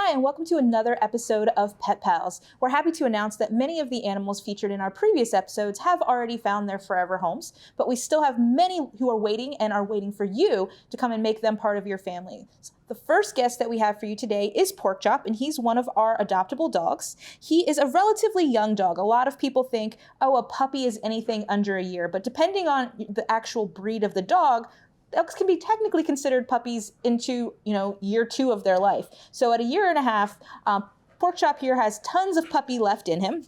Hi, and welcome to another episode of Pet Pals. We're happy to announce that many of the animals featured in our previous episodes have already found their forever homes, but we still have many who are waiting and are waiting for you to come and make them part of your family. The first guest that we have for you today is Porkchop, and he's one of our adoptable dogs. He is a relatively young dog. A lot of people think, oh, a puppy is anything under a year, but depending on the actual breed of the dog, dogs can be technically considered puppies into, year 2 of their life. So at a year and a half, Porkchop here has tons of puppy left in him.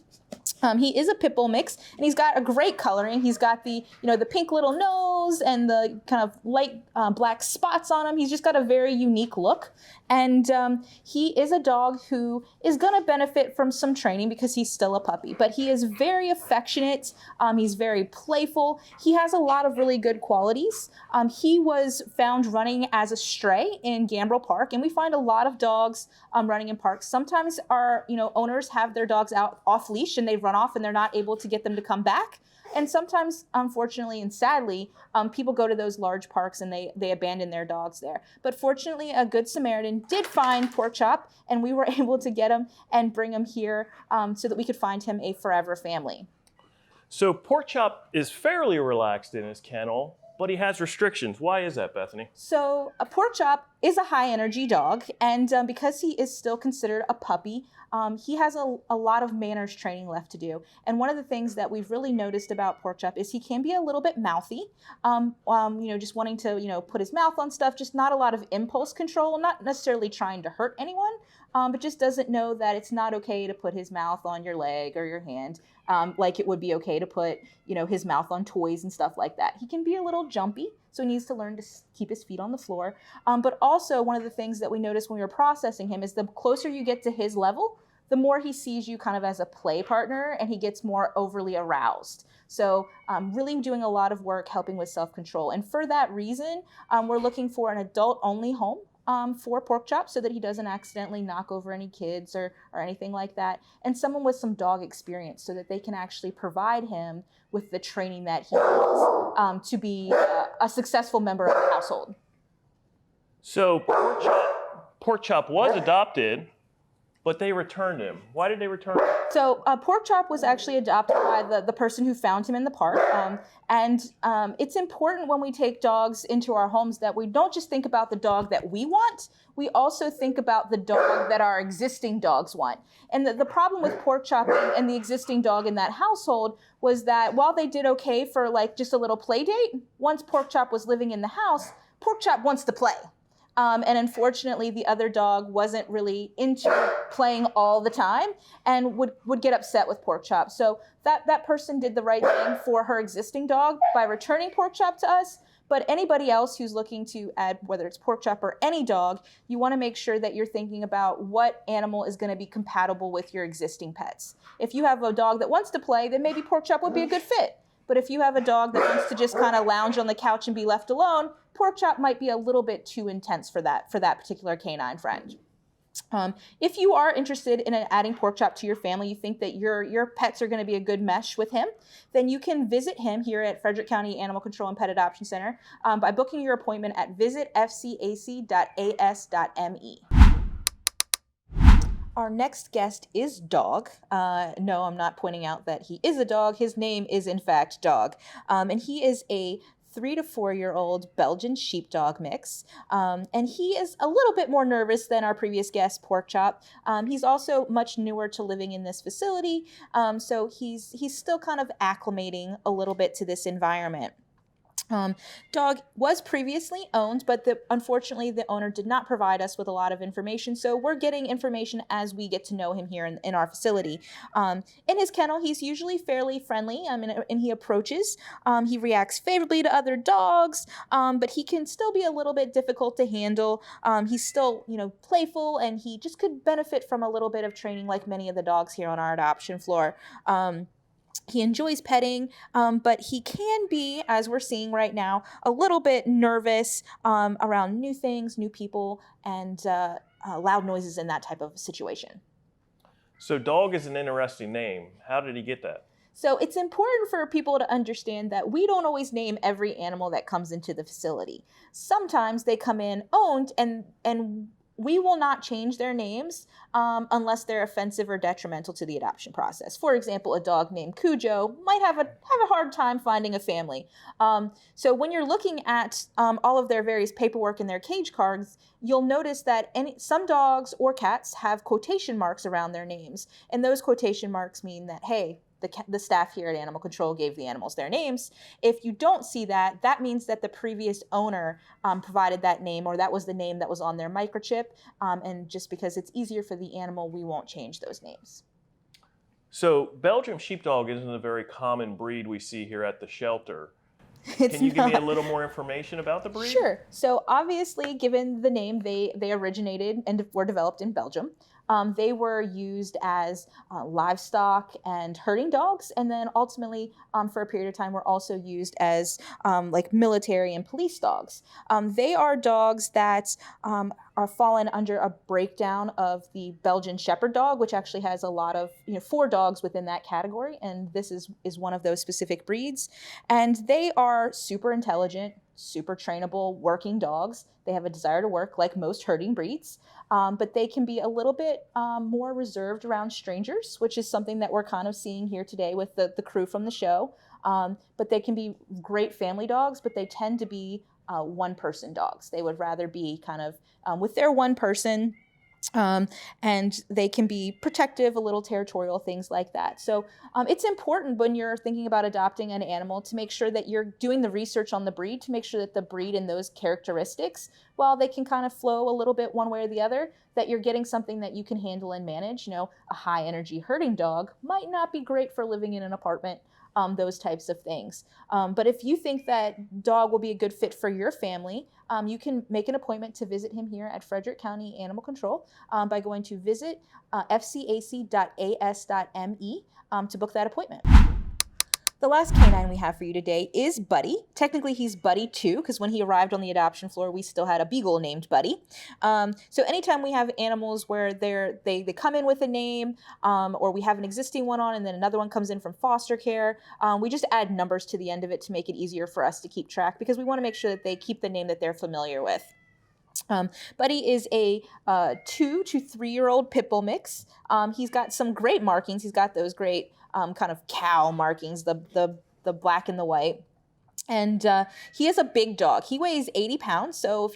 He is a pit bull mix, and he's got a great coloring. He's got the pink little nose and the kind of light black spots on him. He's just got a very unique look. And he is a dog who is going to benefit from some training because he's still a puppy. But he is very affectionate. He's very playful. He has a lot of really good qualities. He was found running as a stray in Gambrel Park, and we find a lot of dogs running in parks. Sometimes our owners have their dogs out off leash and they run off and they're not able to get them to come back. And sometimes, unfortunately and sadly, people go to those large parks and they abandon their dogs there. But fortunately, a Good Samaritan did find Porkchop, and we were able to get him and bring him here so that we could find him a forever family. So Porkchop is fairly relaxed in his kennel, but he has restrictions. Why is that, Bethany? So a Porkchop is a high energy dog, and because he is still considered a puppy, he has a lot of manners training left to do. And one of the things that we've really noticed about Porkchop is he can be a little bit mouthy, just wanting to, put his mouth on stuff, just not a lot of impulse control, not necessarily trying to hurt anyone, but just doesn't know that it's not okay to put his mouth on your leg or your hand, like it would be okay to put, his mouth on toys and stuff like that. He can be a little jumpy, so he needs to learn to keep his feet on the floor. But also one of the things that we noticed when we were processing him is the closer you get to his level, the more he sees you kind of as a play partner, and he gets more overly aroused. So really doing a lot of work helping with self-control. And for that reason, we're looking for an adult-only home for Porkchop so that he doesn't accidentally knock over any kids or anything like that. And someone with some dog experience so that they can actually provide him with the training that he needs to be a successful member of the household. So Porkchop was adopted, but they returned him. Why did they return him? So Porkchop was actually adopted by the person who found him in the park. It's important when we take dogs into our homes that we don't just think about the dog that we want, we also think about the dog that our existing dogs want. And the problem with Porkchop and the existing dog in that household was that while they did okay for like just a little play date, once Porkchop was living in the house, Porkchop wants to play. And unfortunately, the other dog wasn't really into playing all the time and would get upset with Porkchop. So that person did the right thing for her existing dog by returning Porkchop to us. But anybody else who's looking to add, whether it's Porkchop or any dog, you want to make sure that you're thinking about what animal is going to be compatible with your existing pets. If you have a dog that wants to play, then maybe Porkchop would be a good fit. But if you have a dog that wants to just kind of lounge on the couch and be left alone, Porkchop might be a little bit too intense for that particular canine friend. If you are interested in adding Porkchop to your family, you think that your pets are going to be a good mesh with him, then you can visit him here at Frederick County Animal Control and Pet Adoption Center by booking your appointment at visitfcac.as.me. Our next guest is Dog. No, I'm not pointing out that he is a dog. His name is, in fact, Dog. And he is a 3 to 4 year old Belgian sheepdog mix. And he is a little bit more nervous than our previous guest, Porkchop. He's also much newer to living in this facility. So he's still kind of acclimating a little bit to this environment. Dog was previously owned, but unfortunately the owner did not provide us with a lot of information, so we're getting information as we get to know him here in our facility. In his kennel, he's usually fairly friendly, and he approaches. He reacts favorably to other dogs, but he can still be a little bit difficult to handle. He's still, playful, and he just could benefit from a little bit of training like many of the dogs here on our adoption floor. He enjoys petting, but he can be, as we're seeing right now, a little bit nervous around new things, new people, and loud noises in that type of situation. So Dog is an interesting name. How did he get that? So it's important for people to understand that we don't always name every animal that comes into the facility. Sometimes they come in owned, and we will not change their names unless they're offensive or detrimental to the adoption process. For example, a dog named Cujo might have a hard time finding a family. So when you're looking at all of their various paperwork and their cage cards, you'll notice that some dogs or cats have quotation marks around their names. And those quotation marks mean that, hey, the staff here at Animal Control gave the animals their names. If you don't see that, that means that the previous owner provided that name, or that was the name that was on their microchip. And just because it's easier for the animal, we won't change those names. So Belgian Sheepdog isn't a very common breed we see here at the shelter. It's Can you give me a not. little more information about the breed? Sure. So obviously, given the name, they originated and were developed in Belgium. They were used as livestock and herding dogs, and then ultimately, for a period of time, were also used as like military and police dogs. They are dogs that are fallen under a breakdown of the Belgian Shepherd dog, which actually has a lot of 4 dogs within that category, and this is one of those specific breeds. And they are super intelligent, super trainable working dogs. They have a desire to work like most herding breeds, but they can be a little bit more reserved around strangers, which is something that we're kind of seeing here today with the crew from the show. But they can be great family dogs, but they tend to be one-person dogs. They would rather be kind of with their one person, and they can be protective, a little territorial, things like that. So it's important when you're thinking about adopting an animal to make sure that you're doing the research on the breed, to make sure that the breed and those characteristics, while they can kind of flow a little bit one way or the other, that you're getting something that you can handle and manage. A high energy herding dog might not be great for living in an apartment. Those types of things. But if you think that dog will be a good fit for your family, you can make an appointment to visit him here at Frederick County Animal Control by going to visit fcac.as.me to book that appointment. The last canine we have for you today is Buddy. Technically, he's Buddy 2, because when he arrived on the adoption floor, we still had a beagle named Buddy. So anytime we have animals where they come in with a name, or we have an existing one on and then another one comes in from foster care, we just add numbers to the end of it to make it easier for us to keep track, because we want to make sure that they keep the name that they're familiar with. Buddy is a 2 to 3-year-old pit bull mix. He's got some great markings. He's got those great kind of cow markings, the black and the white. And he is a big dog. He weighs 80 pounds. So if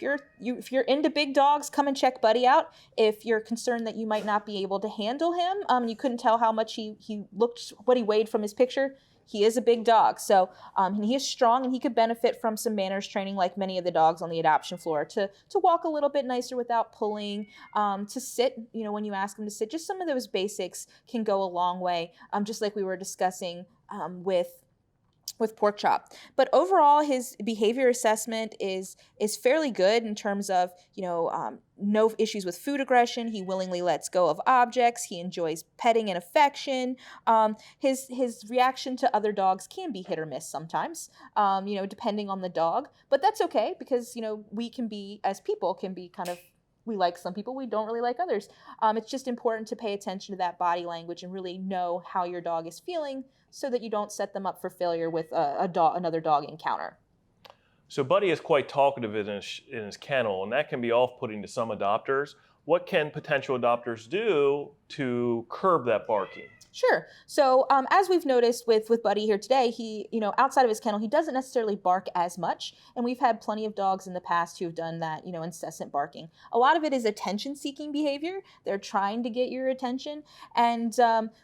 you're into big dogs, come and check Buddy out. If you're concerned that you might not be able to handle him, you couldn't tell how much he looked, what he weighed from his picture. He is a big dog. So and he is strong, and he could benefit from some manners training like many of the dogs on the adoption floor, to walk a little bit nicer without pulling, to sit, when you ask him to sit. Just some of those basics can go a long way, just like we were discussing with Porkchop. But overall, his behavior assessment is fairly good in terms of, no issues with food aggression. He willingly lets go of objects. He enjoys petting and affection. His reaction to other dogs can be hit or miss sometimes, depending on the dog. But that's okay, because, we can be, as people, can be kind of, we like some people, we don't really like others. It's just important to pay attention to that body language and really know how your dog is feeling, so that you don't set them up for failure with another dog encounter. So Buddy is quite talkative in his kennel, and that can be off-putting to some adopters. What can potential adopters do to curb that barking? Sure. So as we've noticed with Buddy here today, he, outside of his kennel, he doesn't necessarily bark as much. And we've had plenty of dogs in the past who've done that, incessant barking. A lot of it is attention-seeking behavior. They're trying to get your attention. And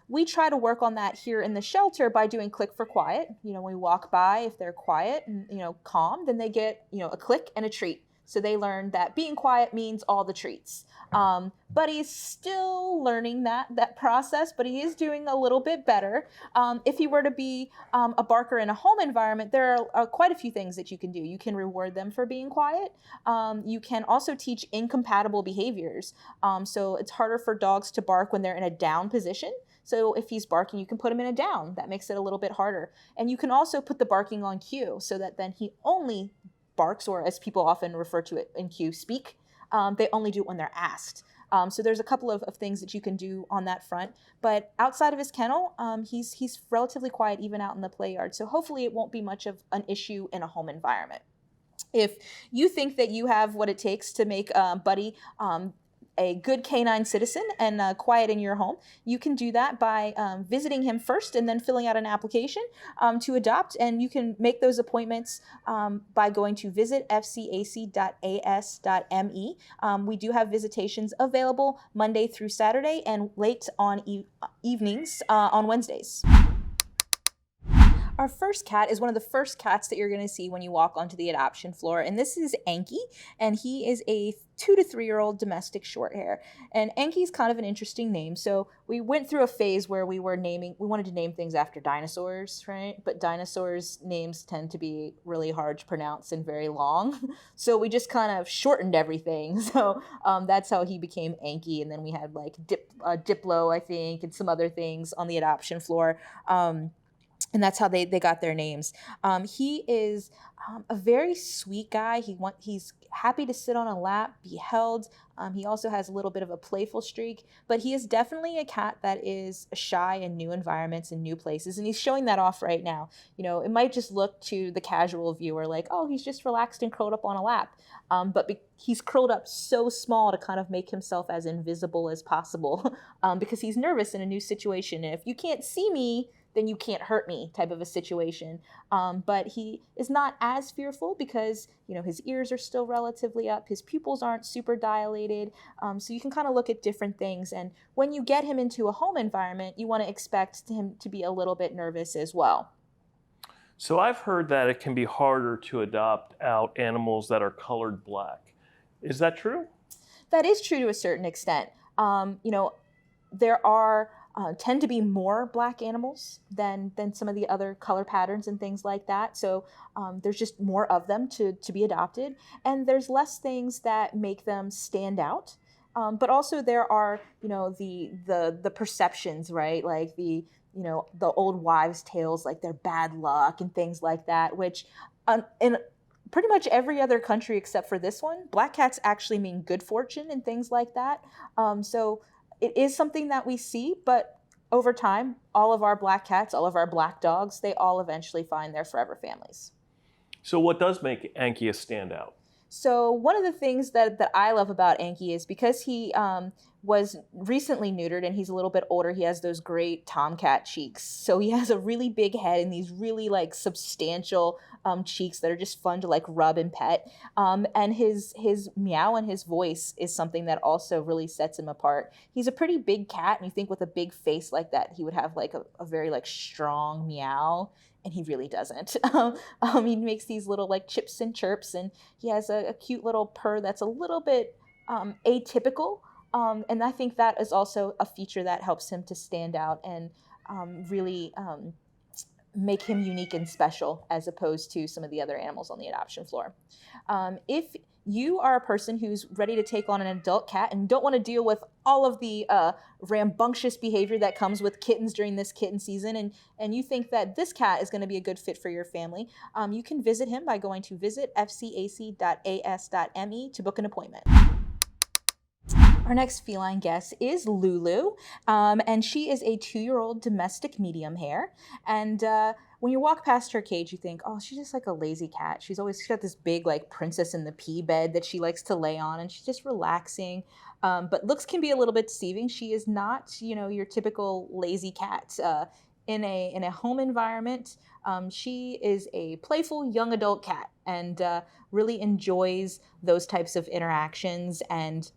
we try to work on that here in the shelter by doing click for quiet. We walk by, if they're quiet and, calm, then they get, a click and a treat. So they learn that being quiet means all the treats. Buddy's still learning that process, but he is doing a little bit better. If he were to be a barker in a home environment, there are quite a few things that you can do. You can reward them for being quiet. You can also teach incompatible behaviors. So it's harder for dogs to bark when they're in a down position. So if he's barking, you can put him in a down. That makes it a little bit harder. And you can also put the barking on cue, so that then he only barks, or as people often refer to it in cue, speak. They only do it when they're asked. So there's a couple of things that you can do on that front. But outside of his kennel, he's relatively quiet even out in the play yard. So hopefully it won't be much of an issue in a home environment. If you think that you have what it takes to make Buddy a good canine citizen and quiet in your home, you can do that by visiting him first and then filling out an application to adopt. And you can make those appointments by going to visit fcac.as.me. We do have visitations available Monday through Saturday and late on evenings on Wednesdays. Our first cat is one of the first cats that you're going to see when you walk onto the adoption floor, and this is Anki, and he is a 2 to 3 year old domestic short hair. And Anki's kind of an interesting name. So we went through a phase where we wanted to name things after dinosaurs, right? But dinosaurs' names tend to be really hard to pronounce and very long. So we just kind of shortened everything. So that's how he became Anki. And then we had like Diplo, I think, and some other things on the adoption floor. And that's how they got their names. He is a very sweet guy. He's happy to sit on a lap, be held. He also has a little bit of a playful streak, but he is definitely a cat that is shy in new environments and new places, and he's showing that off right now. You know, it might just look to the casual viewer like, oh, he's just relaxed and curled up on a lap, but he's curled up so small to kind of make himself as invisible as possible because he's nervous in a new situation. And if you can't see me, then you can't hurt me type of a situation. But he is not as fearful because, you know, his ears are still relatively up. His pupils aren't super dilated. So you can kind of look at different things. And when you get him into a home environment, you want to expect him to be a little bit nervous as well. So I've heard that it can be harder to adopt out animals that are colored black. Is that true? That is true to a certain extent. You know, there are tend to be more black animals than some of the other color patterns and things like that. So there's just more of them to be adopted. And there's less things that make them stand out. But also there are, you know, the perceptions, right? Like the old wives' tales, like their bad luck and things like that, which in pretty much every other country except for this one, black cats actually mean good fortune and things like that. So it is something that we see, but over time, all of our black cats, all of our black dogs, they all eventually find their forever families. So what does make Anki a standout? So one of the things that I love about Anki is because he was recently neutered and he's a little bit older, he has those great tomcat cheeks. So he has a really big head and these really like substantial cheeks that are just fun to like rub and pet. And his meow and his voice is something that also really sets him apart. He's a pretty big cat, and you think with a big face like that, he would have like a very like strong meow. And he really doesn't. He makes these little like chips and chirps, and he has a cute little purr that's a little bit atypical. And I think that is also a feature that helps him to stand out and really make him unique and special as opposed to some of the other animals on the adoption floor. If you are a person who's ready to take on an adult cat and don't want to deal with all of the rambunctious behavior that comes with kittens during this kitten season, and you think that this cat is going to be a good fit for your family, you can visit him by going to visit fcac.as.me to book an appointment. Our next feline guest is Lulu, and she is a 2-year-old domestic medium hair. And when you walk past her cage, you think, oh, she's just like a lazy cat. She's got this big like princess in the pea bed that she likes to lay on, and she's just relaxing. But looks can be a little bit deceiving. She is not, your typical lazy cat. In a home environment, she is a playful young adult cat and really enjoys those types of interactions and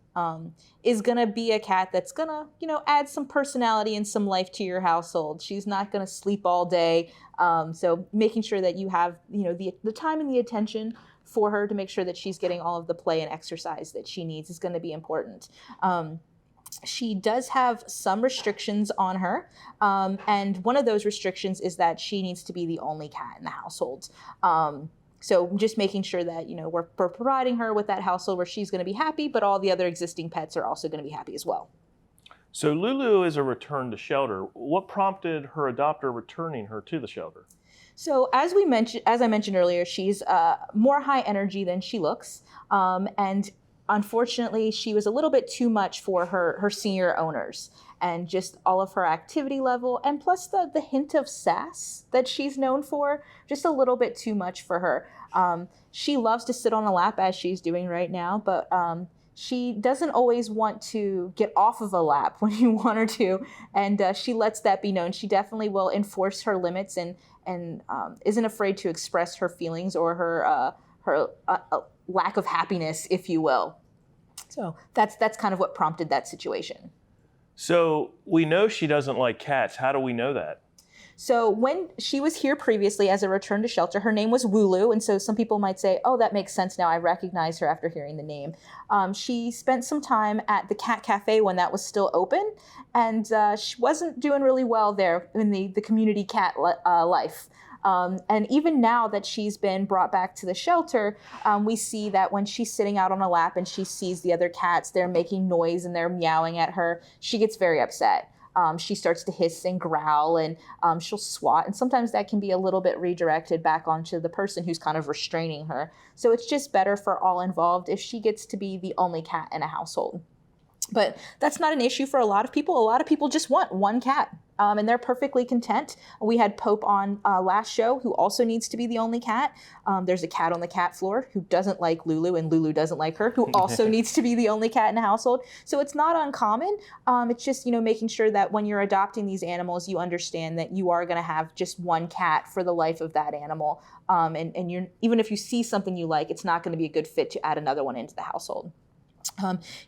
is going to be a cat that's going to, add some personality and some life to your household. She's not going to sleep all day. So making sure that you have, the time and the attention for her to make sure that she's getting all of the play and exercise that she needs is going to be important. She does have some restrictions on her, and one of those restrictions is that she needs to be the only cat in the household. So just making sure that, we're providing her with that household where she's going to be happy, but all the other existing pets are also going to be happy as well. So Lulu is a return to shelter. What prompted her adopter returning her to the shelter? So as I mentioned earlier, she's more high energy than she looks, and unfortunately, she was a little bit too much for her senior owners, and just all of her activity level, and plus the hint of sass that she's known for, just a little bit too much for her. She loves to sit on a lap as she's doing right now, but she doesn't always want to get off of a lap when you want her to, and she lets that be known. She definitely will enforce her limits and isn't afraid to express her feelings or her lack of happiness, if you will. So that's kind of what prompted that situation. So we know she doesn't like cats. How do we know that? So when she was here previously as a return to shelter, her name was Lulu. And so some people might say, oh, that makes sense now. I recognize her after hearing the name. She spent some time at the cat cafe when that was still open. And she wasn't doing really well there in the community cat life. And even now that she's been brought back to the shelter, we see that when she's sitting out on a lap and she sees the other cats, they're making noise and they're meowing at her, she gets very upset. She starts to hiss and growl, and she'll swat. And sometimes that can be a little bit redirected back onto the person who's kind of restraining her. So it's just better for all involved if she gets to be the only cat in a household. But that's not an issue for a lot of people. A lot of people just want one cat, and they're perfectly content. We had Pope on last show, who also needs to be the only cat. There's a cat on the cat floor who doesn't like Lulu, and Lulu doesn't like her, who also needs to be the only cat in the household. So it's not uncommon. It's just, making sure that when you're adopting these animals, you understand that you are going to have just one cat for the life of that animal. And you're, even if you see something you like, it's not going to be a good fit to add another one into the household.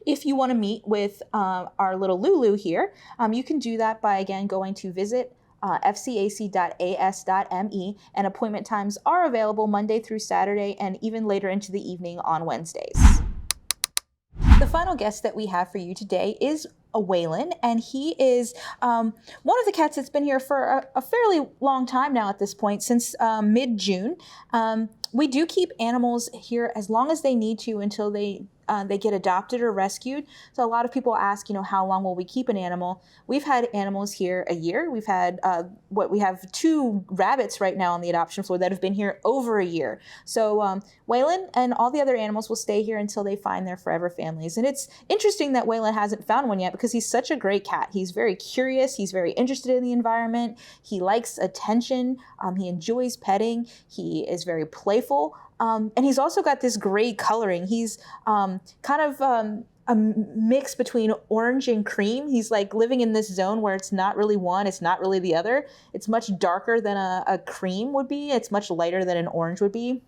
If you want to meet with our little Lulu here, you can do that by, again, going to visit fcac.as.me, and appointment times are available Monday through Saturday and even later into the evening on Wednesdays. The final guest that we have for you today is a Waylon, and he is one of the cats that's been here for a fairly long time now at this point, since mid-June. We do keep animals here as long as they need to until they get adopted or rescued. So a lot of people ask, how long will we keep an animal? We've had animals here a year. We've had we have 2 rabbits right now on the adoption floor that have been here over a year. So Waylon and all the other animals will stay here until they find their forever families. And it's interesting that Waylon hasn't found one yet because he's such a great cat. He's very curious. He's very interested in the environment. He likes attention. He enjoys petting. He is very playful. And he's also got this gray coloring. He's kind of a mix between orange and cream. He's like living in this zone where it's not really one, it's not really the other. It's much darker than a cream would be. It's much lighter than an orange would be.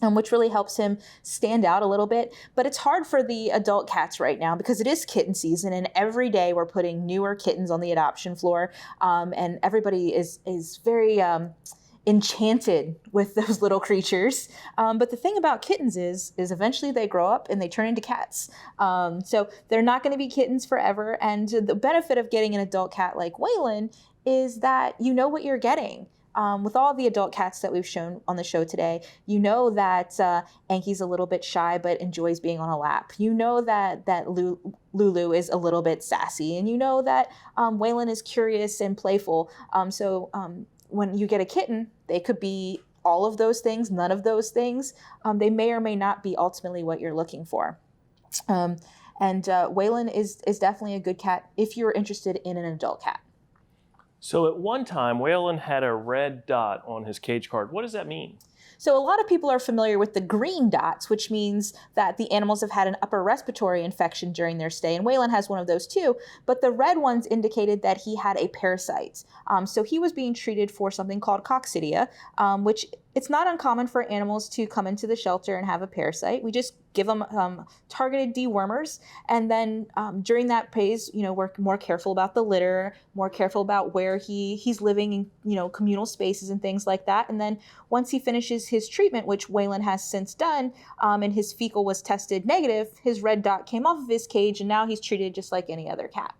Which really helps him stand out a little bit. But it's hard for the adult cats right now because it is kitten season, and every day we're putting newer kittens on the adoption floor. And everybody is very enchanted with those little creatures. But the thing about kittens is eventually they grow up and they turn into cats. So they're not going to be kittens forever. And the benefit of getting an adult cat like Waylon is that you know what you're getting. With all the adult cats that we've shown on the show today, you know that Anki's a little bit shy but enjoys being on a lap. You know that Lulu is a little bit sassy, and you know that Waylon is curious and playful. So when you get a kitten, they could be all of those things, none of those things. They may or may not be ultimately what you're looking for. And Waylon is definitely a good cat if you're interested in an adult cat. So at one time, Waylon had a red dot on his cage card. What does that mean? So a lot of people are familiar with the green dots, which means that the animals have had an upper respiratory infection during their stay, and Waylon has one of those too. But the red ones indicated that he had a parasite. So he was being treated for something called coccidia, which it's not uncommon for animals to come into the shelter and have a parasite. We just give them targeted dewormers, and then during that phase, we're more careful about the litter, more careful about where he's living in, communal spaces and things like that. And then once he finishes his treatment, which Waylon has since done, and his fecal was tested negative, his red dot came off of his cage, and now he's treated just like any other cat.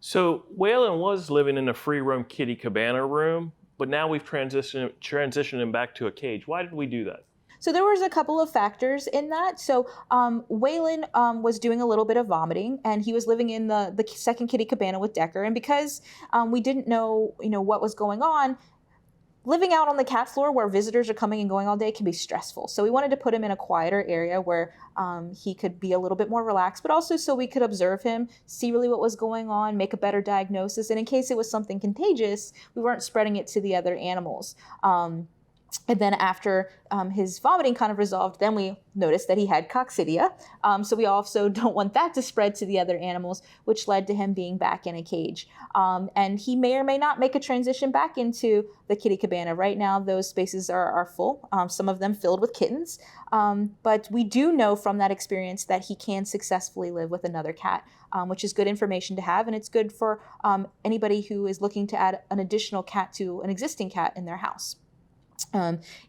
So Waylon was living in a free roam kitty cabana room, but now we've transitioned him back to a cage. Why did we do that? So there was a couple of factors in that. So Waylon was doing a little bit of vomiting, and he was living in the second kitty cabana with Decker. And because we didn't know, what was going on, living out on the cat floor where visitors are coming and going all day can be stressful. So we wanted to put him in a quieter area where he could be a little bit more relaxed, but also so we could observe him, see really what was going on, make a better diagnosis. And in case it was something contagious, we weren't spreading it to the other animals. And then after his vomiting kind of resolved, then we noticed that he had coccidia. So we also don't want that to spread to the other animals, which led to him being back in a cage. And he may or may not make a transition back into the kitty cabana. Right now, those spaces are full, some of them filled with kittens. But we do know from that experience that he can successfully live with another cat, which is good information to have. And it's good for anybody who is looking to add an additional cat to an existing cat in their house.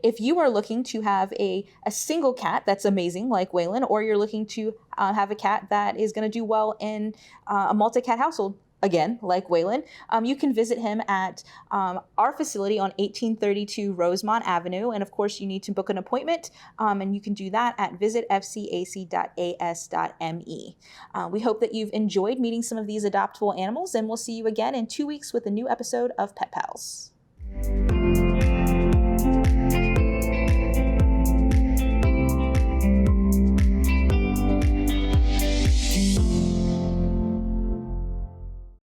If you are looking to have a single cat that's amazing, like Waylon, or you're looking to have a cat that is going to do well in a multi-cat household, again, like Waylon, you can visit him at our facility on 1832 Rosemont Avenue. And of course, you need to book an appointment, and you can do that at visitfcac.as.me. We hope that you've enjoyed meeting some of these adoptable animals, and we'll see you again in 2 weeks with a new episode of Pet Pals.